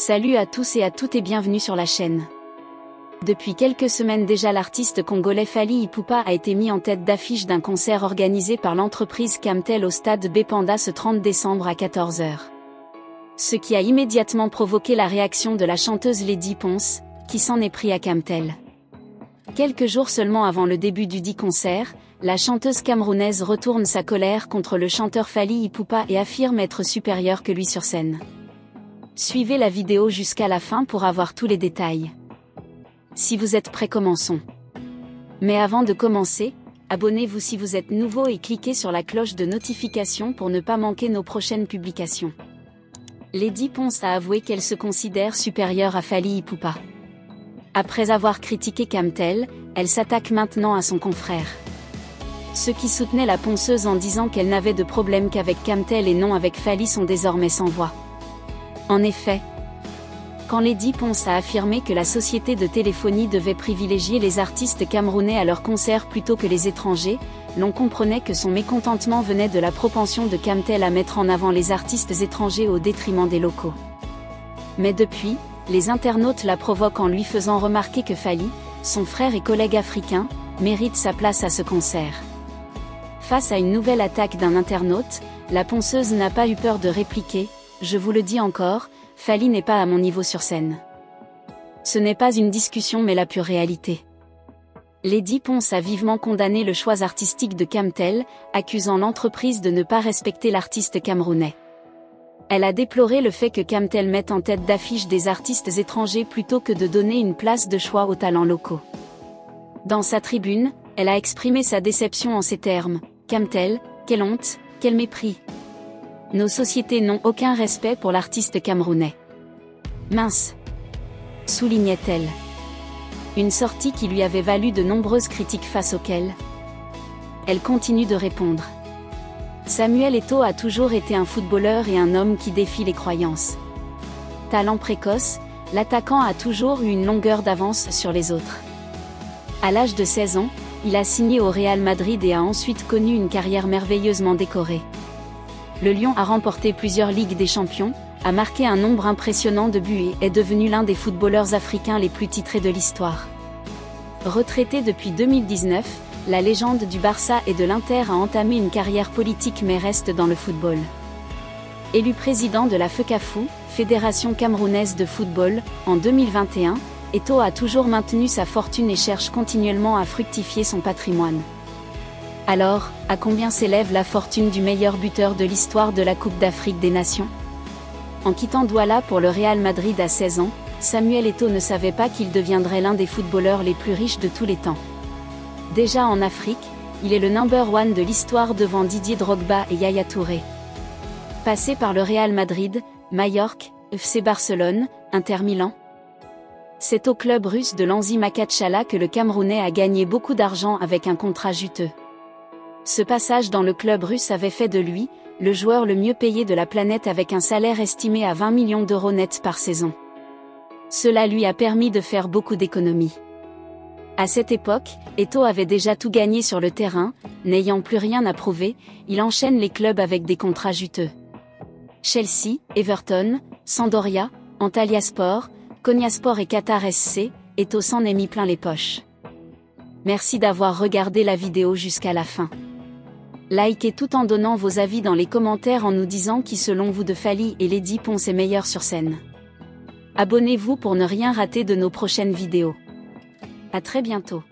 Salut à tous et à toutes et bienvenue sur la chaîne. Depuis quelques semaines déjà, l'artiste congolais Fally Ipupa a été mis en tête d'affiche d'un concert organisé par l'entreprise Camtel au stade Bepanda ce 30 décembre à 14 h. Ce qui a immédiatement provoqué la réaction de la chanteuse Lady Ponce, qui s'en est pris à Camtel. Quelques jours seulement avant le début du dit concert, la chanteuse camerounaise retourne sa colère contre le chanteur Fally Ipupa et affirme être supérieur que lui sur scène. Suivez la vidéo jusqu'à la fin pour avoir tous les détails. Si vous êtes prêts, commençons. Mais avant de commencer, abonnez-vous si vous êtes nouveau et cliquez sur la cloche de notification pour ne pas manquer nos prochaines publications. Lady Ponce a avoué qu'elle se considère supérieure à Fally Ipupa. Après avoir critiqué Camtel, elle s'attaque maintenant à son confrère. Ceux qui soutenaient la ponceuse en disant qu'elle n'avait de problème qu'avec Camtel et non avec Fally sont désormais sans voix. En effet, quand Lady Ponce a affirmé que la société de téléphonie devait privilégier les artistes camerounais à leurs concerts plutôt que les étrangers, l'on comprenait que son mécontentement venait de la propension de Camtel à mettre en avant les artistes étrangers au détriment des locaux. Mais depuis, les internautes la provoquent en lui faisant remarquer que Fally, son frère et collègue africain, mérite sa place à ce concert. Face à une nouvelle attaque d'un internaute, la ponceuse n'a pas eu peur de répliquer: je vous le dis encore, Fally n'est pas à mon niveau sur scène. Ce n'est pas une discussion mais la pure réalité. Lady Ponce a vivement condamné le choix artistique de Camtel, accusant l'entreprise de ne pas respecter l'artiste camerounais. Elle a déploré le fait que Camtel mette en tête d'affiche des artistes étrangers plutôt que de donner une place de choix aux talents locaux. Dans sa tribune, elle a exprimé sa déception en ces termes: Camtel, quelle honte, quel mépris. Nos sociétés n'ont aucun respect pour l'artiste camerounais. Mince, soulignait-elle. Une sortie qui lui avait valu de nombreuses critiques face auxquelles elle continue de répondre. Samuel Eto'o a toujours été un footballeur et un homme qui défie les croyances. Talent précoce, l'attaquant a toujours eu une longueur d'avance sur les autres. À l'âge de 16 ans, il a signé au Real Madrid et a ensuite connu une carrière merveilleusement décorée. Le Lion a remporté plusieurs Ligues des Champions, a marqué un nombre impressionnant de buts et est devenu l'un des footballeurs africains les plus titrés de l'histoire. Retraité depuis 2019, la légende du Barça et de l'Inter a entamé une carrière politique mais reste dans le football. Élu président de la FECAFOOT, Fédération camerounaise de football, en 2021, Eto'o a toujours maintenu sa fortune et cherche continuellement à fructifier son patrimoine. Alors, à combien s'élève la fortune du meilleur buteur de l'histoire de la Coupe d'Afrique des Nations? En quittant Douala pour le Real Madrid à 16 ans, Samuel Eto'o ne savait pas qu'il deviendrait l'un des footballeurs les plus riches de tous les temps. Déjà en Afrique, il est le number one de l'histoire devant Didier Drogba et Yaya Touré. Passé par le Real Madrid, Majorque, FC Barcelone, Inter Milan. C'est au club russe de l'Anzi Makhatchala que le Camerounais a gagné beaucoup d'argent avec un contrat juteux. Ce passage dans le club russe avait fait de lui le joueur le mieux payé de la planète avec un salaire estimé à 20 millions d'euros nets par saison. Cela lui a permis de faire beaucoup d'économies. À cette époque, Eto'o avait déjà tout gagné sur le terrain, n'ayant plus rien à prouver, il enchaîne les clubs avec des contrats juteux. Chelsea, Everton, Sampdoria, Antalyaspor, Konyaspor et Qatar SC, Eto'o s'en est mis plein les poches. Merci d'avoir regardé la vidéo jusqu'à la fin. Likez tout en donnant vos avis dans les commentaires en nous disant qui selon vous de Fally et Lady Ponce est meilleur sur scène. Abonnez-vous pour ne rien rater de nos prochaines vidéos. À très bientôt.